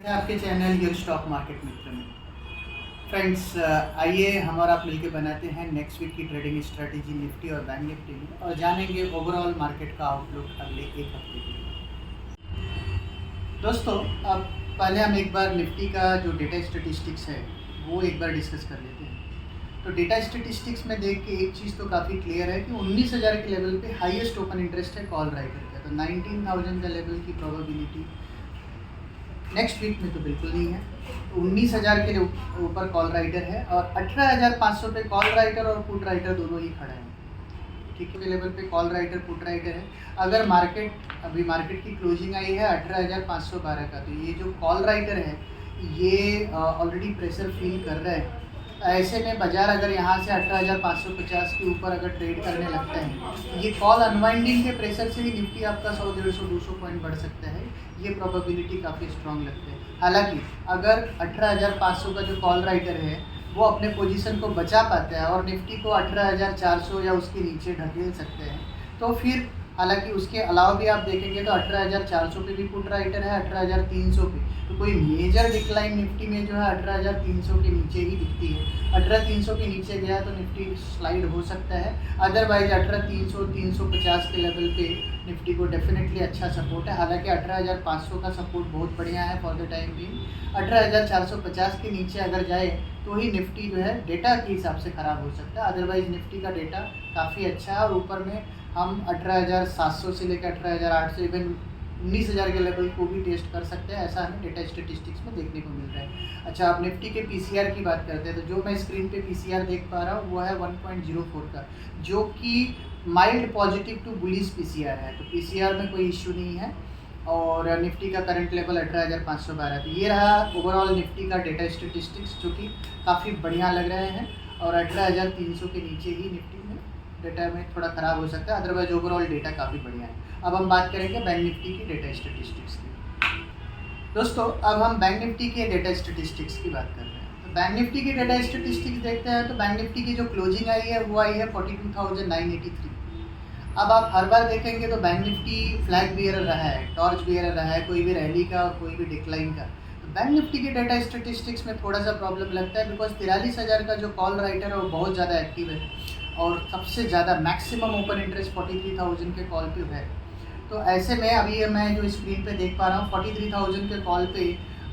है आपके channel your stock market मित्र में। फ्रेंड्स, आइए हम और आप मिलकर बनाते हैं नेक्स्ट वीक की ट्रेडिंग स्ट्रेटेजी निफ्टी और बैंक निफ्टी में और जानेंगे ओवरऑल मार्केट का आउटलुक अगले एक हफ्ते के लिए। दोस्तों, अब पहले हम एक बार निफ्टी का जो डेटा स्टेटिस्टिक्स है वो एक बार डिस्कस कर लेते हैं। तो डेटा स्टेटिस्टिक्स में देख के एक चीज़ तो काफ़ी क्लियर है कि 19,000 के लेवल पे हाईएस्ट ओपन इंटरेस्ट है कॉल राइटर का। तो 19,000 का लेवल की प्रोबेबिलिटी नेक्स्ट वीक में तो बिल्कुल नहीं है। तो 19,000 के ऊपर कॉल राइटर है और 18,500 पे कॉल राइटर और पुट राइटर दोनों ही खड़े हैं। ठीक है, लेवल पे कॉल राइटर पुट राइटर है। अगर मार्केट की क्लोजिंग आई है 18,512 का, तो ये जो कॉल राइटर है ये ऑलरेडी प्रेशर फील कर रहा है। ऐसे में बाजार अगर यहाँ से 18,550 के ऊपर अगर ट्रेड करने लगता है, ये कॉल अनवाइंडिंग के प्रेशर से ही निफ्टी आपका 100, 150, 200 पॉइंट बढ़ सकता है। ये प्रोबेबिलिटी काफ़ी स्ट्रांग लगती है। हालांकि अगर 18,500 का जो कॉल राइटर है वो अपने पोजीशन को बचा पाता है और निफ्टी को 18,400 या उसके नीचे ढकेल सकते हैं, तो फिर हालांकि उसके अलावा भी आप देखेंगे तो 18,400 पे भी पुट राइटर है, 18,300 पे। तो कोई मेजर डिक्लाइन निफ्टी में जो है 18,300 के नीचे ही दिखती है। 18,300 के नीचे गया तो निफ्टी स्लाइड हो सकता है। अदरवाइज 18,300, 350 के लेवल पे निफ्टी को डेफिनेटली अच्छा सपोर्ट है। हालांकि 18,500 का सपोर्ट बहुत बढ़िया है फॉर द टाइम बीइंग। 18,450 के नीचे अगर जाए तो ही निफ्टी जो है डेटा के हिसाब से ख़राब हो सकता है। अदरवाइज निफ्टी का डेटा काफ़ी अच्छा है और ऊपर में हम 18,700 से लेकर 18,800 इवन 19,000 के लेवल को भी टेस्ट कर सकते हैं। ऐसा हमें डेटा स्टेटिस्टिक्स में देखने को मिल रहा है। अच्छा, आप निफ्टी के पीसीआर की बात करते हैं तो जो मैं स्क्रीन पे पीसीआर देख पा रहा हूँ वो है 1.04 का, जो कि mild positive to bullish PCR है। तो पीसीआर में कोई इश्यू नहीं है और निफ्टी का करंट लेवल 18,512। तो ये रहा ओवरऑल निफ्टी का डेटा स्टेटिस्टिक्स, जो कि काफ़ी बढ़िया लग रहे हैं और 18,300 के नीचे ही निफ्टी में डेटा में थोड़ा ख़राब हो सकता है। अदरवाइज ओवरऑल डेटा काफ़ी बढ़िया है। अब हम बात करेंगे बैंक निफ्टी की डेटा स्टेटिस्टिक्स की। दोस्तों, अब हम बैंक निफ्टी के डेटा स्टेटिस्टिक्स की बात कर रहे हैं। तो बैंक निफ्टी की डेटा स्टेटिस्टिक्स देखते हैं तो बैंक निफ्टी की जो क्लोजिंग आई है वो आई है 42,983। अब आप हर बार देखेंगे तो बैंक निफ्टी फ्लैग बियरर रहा है, टॉर्च बियरर रहा है, कोई भी रैली का और कोई भी डिक्लाइन का। तो बैंक निफ्टी की डेटा स्टेटिस्टिक्स में थोड़ा सा प्रॉब्लम लगता है बिकॉज 43,000 का जो कॉल राइटर है वो बहुत ज़्यादा एक्टिव है और सबसे ज़्यादा मैक्सिमम ओपन इंटरेस्ट 43,000 के कॉल पे है। तो ऐसे में अभी मैं जो स्क्रीन पे देख पा रहा हूँ 43,000 के कॉल पे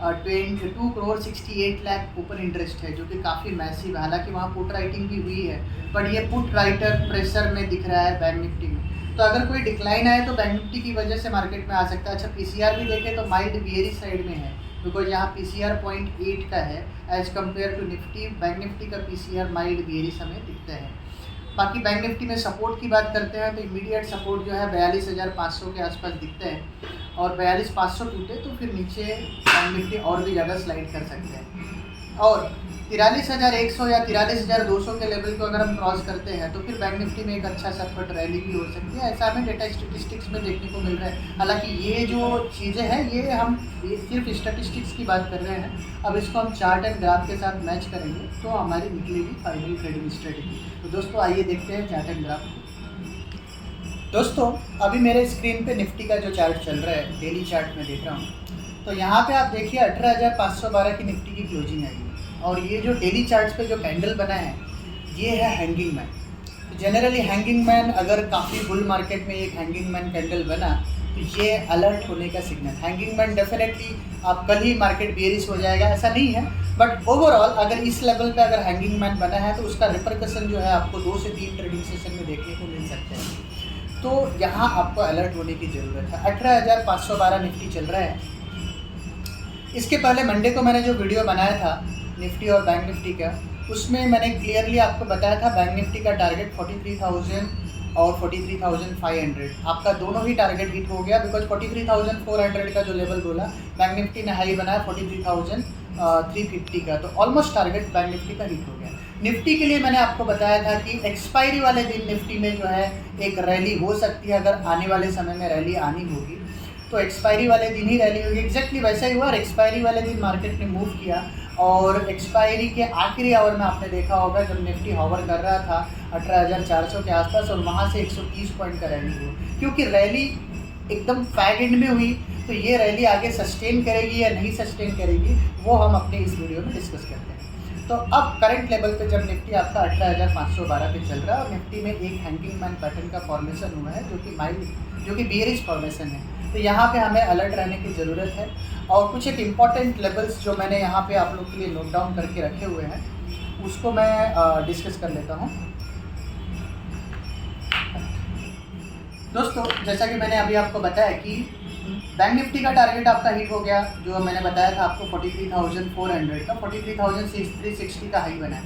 22 करोड़ 68 लाख ओपन इंटरेस्ट है, जो कि काफ़ी मैसिव है। हालांकि वहाँ पुट राइटिंग भी हुई है बट ये पुट राइटर प्रेशर में दिख रहा है बैंक निफ्टी में। तो अगर कोई डिक्लाइन आए तो बैंक निफ्टी की वजह से मार्केट में आ सकता है। अच्छा, पीसीआर भी देखें तो माइल्ड बियरिश साइड में है बिकॉज यहाँ पीसीआर 0.8 का है as compare to Nifty. Bank Nifty का पीसीआर माइल्ड बियरिश हमें दिखता है। बाकी बैंक निफ्टी में सपोर्ट की बात करते हैं तो इमीडिएट सपोर्ट जो है 42,500 के आसपास दिखते हैं और 42,500 टूटे तो फिर नीचे बैंक निफ्टी और भी ज़्यादा स्लाइड कर सकते हैं। और 43,100 या 43,200 के लेवल को अगर हम क्रॉस करते हैं तो फिर बैंक निफ्टी में एक अच्छा सपोर्ट रैली भी हो सकती है। ऐसा हमें डेटा स्टेटिस्टिक्स में देखने को मिल रहा है। हालांकि ये जो चीज़ें हैं ये हम सिर्फ स्टेटिस्टिक्स की बात कर रहे हैं। अब इसको हम चार्ट एंड ग्राफ के साथ मैच करेंगे तो हमारी निकलेगी फाइनल ट्रेडिंग स्ट्रेटेजी। तो दोस्तों आइए देखते हैं चार्ट एंड ग्राफ। दोस्तों, अभी मेरे स्क्रीन पे निफ्टी का जो चार्ट चल रहा है, डेली चार्ट में देख रहा हूँ, तो यहाँ पे आप देखिए 18,512 की निफ्टी की क्लोजिंग आई है और ये जो डेली चार्ट्स पे जो कैंडल बना है ये है हैंगिंग मैन। तो जनरली हैंगिंग मैन, अगर काफ़ी बुल मार्केट में एक हैंगिंग मैन कैंडल बना तो ये अलर्ट होने का सिग्नल। हैंगिंग मैन डेफिनेटली आप कल ही मार्केट बेरिश हो जाएगा ऐसा नहीं है, बट ओवरऑल अगर इस लेवल पे अगर हैंगिंग मैन बना है तो उसका रिपरकशन जो है आपको 2 से 3 ट्रेडिंग सेशन में देखने को मिल सकते हैं। तो यहाँ आपको अलर्ट होने की ज़रूरत है। 18,512 निफ्टी चल रहा है। इसके पहले मंडे को मैंने जो वीडियो बनाया था निफ्टी और बैंक निफ्टी का, उसमें मैंने क्लियरली आपको बताया था बैंक निफ्टी का टारगेट 43,000 और 43,500। आपका दोनों ही टारगेट हिट हो गया बिकॉज 43,400 का जो लेवल बोला बैंक निफ्टी ने हाई बनाया 43,350 का, तो ऑलमोस्ट टारगेट बैंक निफ्टी का हिट हो गया। निफ्टी के लिए मैंने आपको बताया था कि एक्सपायरी वाले दिन निफ्टी में जो है एक रैली हो सकती है। अगर आने वाले समय में रैली आनी होगी तो एक्सपायरी वाले दिन ही रैली होगी। एग्जैक्टली वैसा ही हुआ और एक्सपायरी वाले दिन मार्केट ने मूव किया और एक्सपायरी के आखिरी आवर में आपने देखा होगा जब निफ्टी हॉवर कर रहा था 18,400 के आसपास और वहाँ से 130 पॉइंट का रैली हुआ। क्योंकि रैली एकदम फैग एंड में हुई तो ये रैली आगे सस्टेन करेगी या नहीं सस्टेन करेगी, वो हम अपने इस वीडियो में डिस्कस करते हैं। तो अब करंट लेवल पे जब निफ्टी आपका 18,512 पे चल रहा है और निफ्टी में एक हैंगिंग मैन पैटर्न का फॉर्मेशन हुआ है जो कि बियरिश फॉर्मेशन है, तो यहाँ पे हमें अलर्ट रहने की ज़रूरत है। और कुछ एक इम्पॉर्टेंट लेवल्स जो मैंने यहाँ पे आप लोग के लिए नोट डाउन करके रखे हुए हैं उसको मैं डिस्कस कर लेता हूँ। दोस्तों, जैसा कि मैंने अभी आपको बताया कि बैंक निफ्टी का टारगेट आपका हिट हो गया, जो मैंने बताया था आपको 43,400 का, 43,360 का हाई बना है।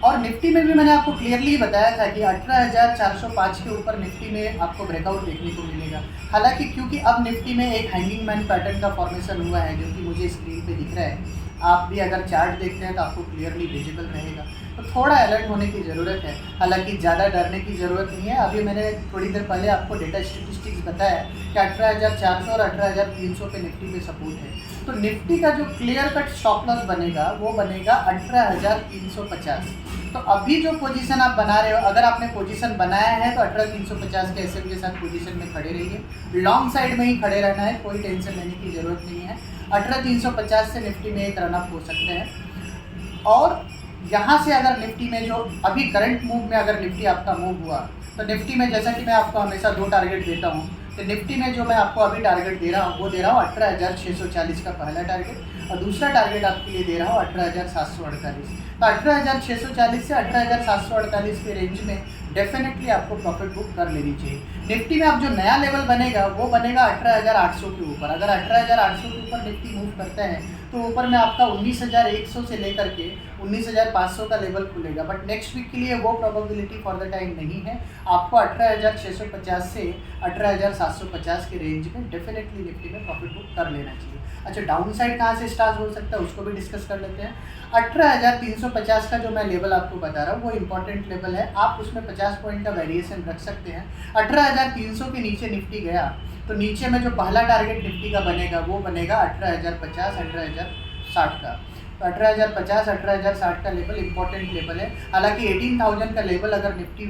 और निफ्टी में भी मैंने आपको क्लियरली बताया था कि 18,405 के ऊपर निफ्टी में आपको ब्रेकआउट देखने को मिलेगा। हालांकि क्योंकि अब निफ्टी में एक हैंगिंग मैन पैटर्न का फॉर्मेशन हुआ है जो कि मुझे स्क्रीन पे दिख रहा है, आप भी अगर चार्ट देखते हैं तो आपको क्लियरली विजिबल रहेगा, तो थोड़ा अलर्ट होने की ज़रूरत है। हालांकि ज़्यादा डरने की ज़रूरत नहीं है। अभी मैंने थोड़ी देर पहले आपको डेटा स्टेटिस्टिक्स बताया कि 18,400 और 18,300 पे निफ्टी पे सपोर्ट है। तो निफ्टी का जो क्लियर कट स्टॉप लॉस बनेगा वो बनेगा 18,350। तो अभी जो पोजीशन आप बना रहे हो, अगर आपने पोजीशन बनाया है तो 18,350 के एसएम के साथ पोजीशन में खड़े रहिए। लॉन्ग साइड में ही खड़े रहना है, कोई टेंशन लेने की ज़रूरत नहीं है। 18,350 से निफ्टी में एक रनअप हो सकते हैं। और यहाँ से अगर निफ्टी में जो अभी करंट मूव में अगर निफ्टी आपका मूव हुआ तो निफ्टी में जैसा कि मैं आपको हमेशा 2 टारगेट देता हूँ, तो निफ्टी में जो मैं आपको अभी टारगेट दे रहा हूँ वो दे रहा हूँ 18,640 का पहला टारगेट, और दूसरा टारगेट आपके लिए दे रहा हूँ 18,748। तो 18,640 से 18,748 के रेंज में डेफिनेटली आपको प्रॉफिट बुक कर लेनी चाहिए। निफ्टी में अब जो नया लेवल बनेगा वो बनेगा 18,800 के ऊपर। अगर 18,800 के ऊपर निफ्टी मूव करता है तो ऊपर में आपका 19,100 से लेकर के 19,500 का लेवल खुलेगा। बट नेक्स्ट वीक के लिए वो प्रोबेबिलिटी फॉर द टाइम नहीं है। आपको 18,650 से 18,750 के रेंज में डेफिनेटली निफ्टी में प्रॉफिट बुक कर लेना चाहिए। अच्छा, डाउन साइड कहाँ से स्टार्ट हो सकता है उसको भी डिस्कस कर लेते हैं। 18,350 का जो मैं लेवल आपको बता रहा हूँ वो इंपॉर्टेंट लेवल है, आप उसमें 50 पॉइंट का वेरिएशन रख सकते हैं। 18,300 के नीचे निफ्टी गया तो नीचे में जो पहला टारगेट निफ्टी का बनेगा वो बनेगा 18,050, 18,060 का। तो 18,050, 18,060 का लेवल इंपॉर्टेंट लेवल है। हालांकि 18,000 का लेवल अगर निफ्टी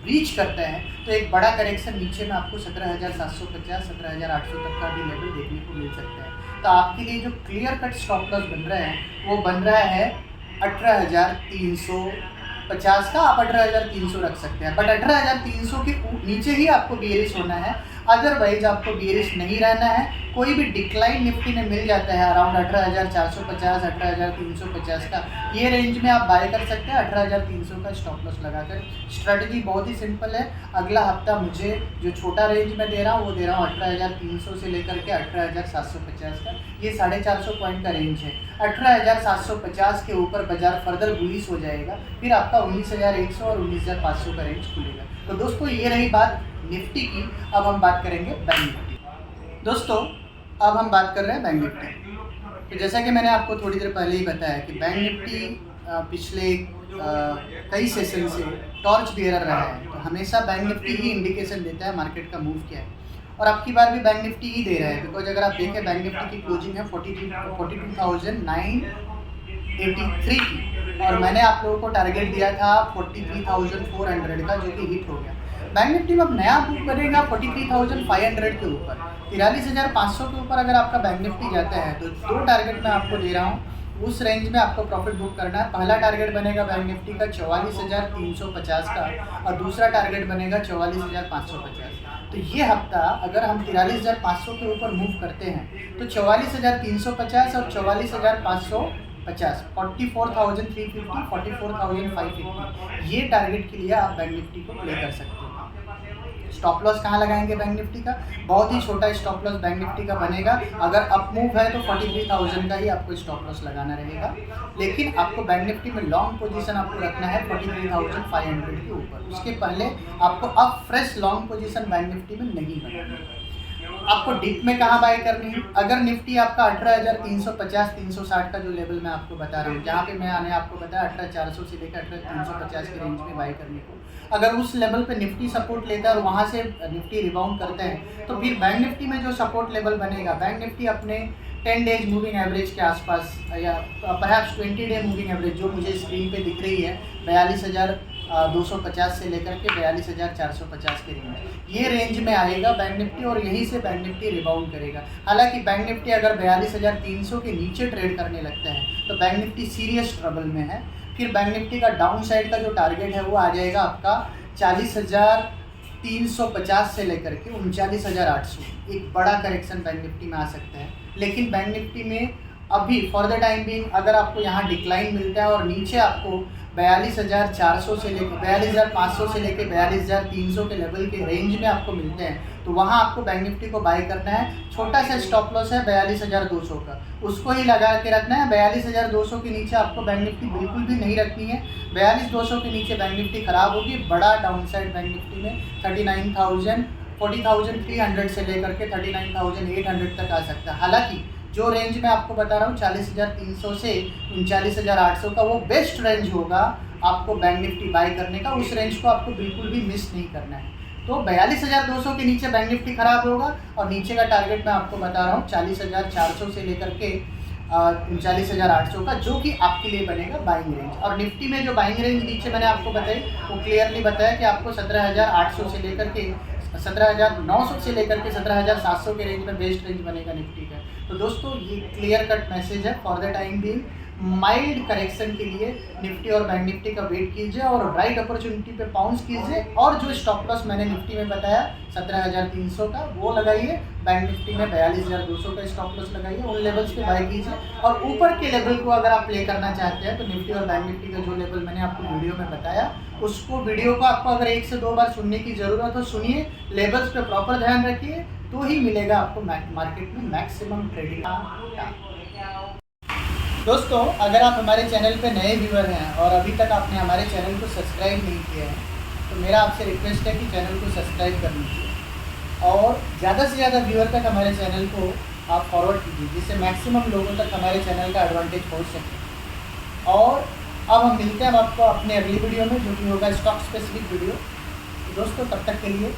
रीच करता है तो एक बड़ा करेक्शन नीचे में आपको 17,750, 17,800 तक का भी लेवल देखने को मिल सकता है। तो आपके लिए जो क्लियर कट स्टॉप लॉस बन रहा है वो बन रहा है 18,350 का। आप 18,300 रख सकते हैं, बट 18,300 के नीचे ही आपको बियरिश होना है। अदरवाइज आपको बियरिश नहीं रहना है। कोई भी डिक्लाइन निफ्टी में मिल जाता है अराउंड 18,450, 18,350 का, ये रेंज में आप बाय कर सकते हैं 18,300 का स्टॉप लॉस लगाकर। स्ट्रेटजी बहुत ही सिंपल है। अगला हफ्ता मुझे जो छोटा रेंज में दे रहा हूँ वो दे रहा हूँ 18,300 से लेकर के 18,750 का। ये 450 पॉइंट का रेंज है। 18,750 के ऊपर बाजार फर्दर बुलिश हो जाएगा, फिर आपका 19,100 और 19,500 का रेंज खुलेगा। तो दोस्तों, ये रही बात निफ्टी की। अब हम बात करेंगे बैंक निफ्टी। दोस्तों, अब हम बात कर रहे हैं बैंक निफ्टी। तो जैसा कि मैंने आपको थोड़ी देर पहले ही बताया कि बैंक निफ्टी पिछले कई सेशन से टॉर्च बियरर रहा है। तो हमेशा बैंक निफ्टी ही इंडिकेशन देता है मार्केट का मूव क्या है, और अब की बार भी बैंक निफ्टी ही दे रहा है। बिकॉज अगर आप देखें बैंक निफ्टी की क्लोजिंग है 42,983 की, और मैंने आप लोगों को टारगेट दिया था 43,400 का, जो कि हिट हो गया। बैंक निफ्टी में अब नया बुक बनेगा 43,500 के ऊपर। 43,500 के ऊपर अगर आपका बैंक निफ्टी जाता है तो 2 टारगेट मैं आपको दे रहा हूँ, उस रेंज में आपको प्रॉफिट बुक करना है। पहला टारगेट बनेगा बैंक निफ्टी का 44,350 का, और दूसरा टारगेट बनेगा 44,550। तो ये हफ्ता अगर हम 43,500 के ऊपर मूव करते हैं तो 44,350 और 44,550, 44,350, 44,550, ये टारगेट के लिए आप बैंक निफ्टी को प्ले कर सकते हैं। स्टॉप लॉस कहाँ लगाएंगे बैंक निफ्टी का? बहुत ही छोटा स्टॉप लॉस बैंक निफ्टी का बनेगा। अगर अप मूव है तो 43,000 का ही आपको स्टॉप लॉस लगाना रहेगा, लेकिन आपको बैंक निफ्टी में लॉन्ग पोजीशन आपको रखना है 43,500 के ऊपर। उसके पहले आपको अब fresh long position bank Nifty में नहीं बनानी। आपको डिप में कहाँ बाय करनी है? अगर निफ्टी आपका 18,350, 360 का जो लेवल मैं आपको बता रहा हूँ, जहाँ पे मैंने आपको बताया 18,400 से लेकर 18,350 के रेंज में बाय करने को, अगर उस लेवल पे निफ्टी सपोर्ट लेता है और वहाँ से निफ्टी रिबाउंड करता है तो फिर बैंक निफ्टी में जो सपोर्ट लेवल बनेगा, बैंक निफ्टी अपने 10 डेज मूविंग एवरेज के आसपास या परहैप्स 20 डे मूविंग एवरेज जो मुझे स्क्रीन पे दिख रही है 250 से लेकर के 42,450 के रेंज, ये रेंज में आएगा बैंक निफ्टी और यहीं से बैंक निफ्टी रिबाउंड करेगा। हालांकि बैंक निफ्टी अगर 42,300 के नीचे ट्रेड करने लगता है तो बैंक निफ्टी सीरियस ट्रबल में है। फिर बैंक निफ्टी का डाउन साइड का जो टारगेट है वो आ जाएगा आपका 40,350 से लेकर के 39,800। एक बड़ा करेक्शन बैंक निफ्टी में आ सकता है। लेकिन बैंक निफ्टी में अभी फॉर द टाइम बीइंग अगर आपको यहाँ डिक्लाइन मिलता है और नीचे आपको 42,400 से लेकर 42,500 से लेकर 42,300 के लेवल के रेंज में आपको मिलते हैं तो वहाँ आपको बैंक निफ्टी को बाय करना है। छोटा सा स्टॉप लॉस है 42,200 का, उसको ही लगा के रखना है। 42,200 के नीचे आपको बैंक निफ्टी बिल्कुल भी नहीं रखनी है। 42,200 के नीचे बैंक निफ्टी खराब होगी। बड़ा डाउन साइड बैंक निफ्टी में 40,300 से लेकर के 39,800 तक आ सकता है। हालांकि जो रेंज मैं आपको बता रहा हूँ 40,300 से 39,800 का वो बेस्ट रेंज होगा आपको बैंक निफ्टी बाय करने का। उस रेंज को आपको बिल्कुल भी मिस नहीं करना है। तो 42,200 के नीचे बैंक निफ्टी खराब होगा और नीचे का टारगेट मैं आपको बता रहा हूँ 40,400 से लेकर के 39,800 का, जो कि आपके लिए बनेगा बाइंग रेंज। और निफ्टी में जो बाइंग रेंज नीचे मैंने आपको बताई वो क्लियरली बताया कि आपको 17,800 से लेकर के 17,900 से लेकर के 17,700 के रेंज में बेस्ट रेंज बनेगा निफ्टी का। तो दोस्तों ये क्लियर कट मैसेज है। For the time being mild correction के लिए निफ्टी और बैंक निफ्टी का वेट कीजिए और राइट अपॉर्चुनिटी पे पाउंस कीजिए। और जो स्टॉप लॉस मैंने निफ्टी में बताया 17,300 का वो लगाइए, बैंक निफ्टी में 42,200 का स्टॉप लॉस लगाइए, उन लेवल्स पे बाय कीजिए। और ऊपर के लेवल को अगर आप प्ले करना चाहते हैं तो निफ्टी और बैंक निफ्टी का जो लेवल मैंने आपको वीडियो में बताया उसको वीडियो को आपको अगर 1 से 2 बार सुनने की ज़रूरत हो सुनिए, लेवल्स पे प्रॉपर ध्यान रखिए, तो ही मिलेगा आपको मार्केट में मैक्सिमम ट्रेडिंग। दोस्तों अगर आप हमारे चैनल पे नए व्यूअर हैं और अभी तक आपने हमारे चैनल को सब्सक्राइब नहीं किया है तो मेरा आपसे रिक्वेस्ट है कि चैनल को सब्सक्राइब कर लीजिए और ज़्यादा से ज़्यादा व्यूअर तक हमारे चैनल को आप फॉरवर्ड कीजिए, जिससे मैक्सिमम लोगों तक हमारे चैनल का एडवांटेज पहुँच सके। और अब हम मिलते हैं आपको अपने अगली वीडियो में, जो कि होगा स्टॉक स्पेसिफिक वीडियो। दोस्तों तब तक के लिए